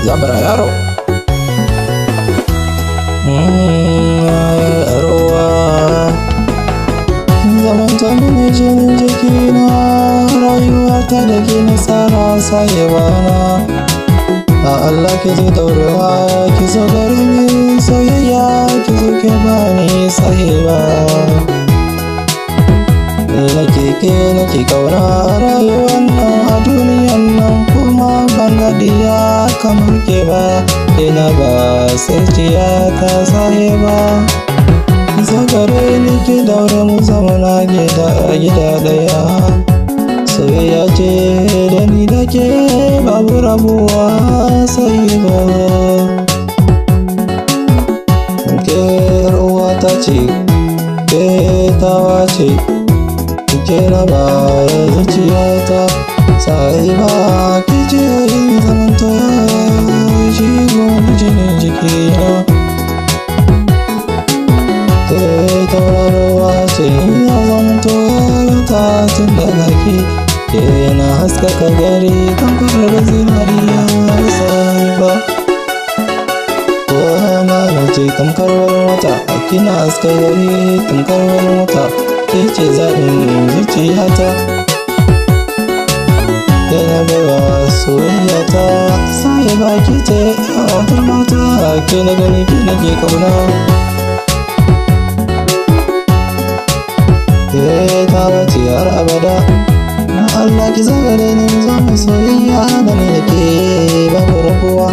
zabara yaro. Ruwa zamanta mini jinin jikina, rayuwata da ke nasara sayewana. A Allah ki zo daurewa, ki zo gare ni soyayya, ki zo ki bani sahiba. Nake kauna rayuwar nan a duniyan nan, kuma ban gadiya kamar ke ba, ina ba sarciya ta sahiba. Zo gare ni ki daure mu zamana gida daya, soyayya ce da ni da ke babu rabuwa sahiba. Ke uwata ce, ke tawa ce, ke na baya zuciyata sahiba. Ki ce yin zamanto shi gona jinin jikina. Ke tauraruwa ce ya zamanto ta tun daga ke na haskaka gari tamkar da zinariya sahiba. Ko amana ce tamkar wani wata, kina haska gari tamkar wani wata, ke ce zaɓin zuciyata. Ke na baiwa soyayyata sahiba, ke ce yawatar mata, ke na gani ke nake kauna. Ke ta wace har abada, na Allah ki zo gare ni mu zama soyayya da ni da ke babu rabuwa.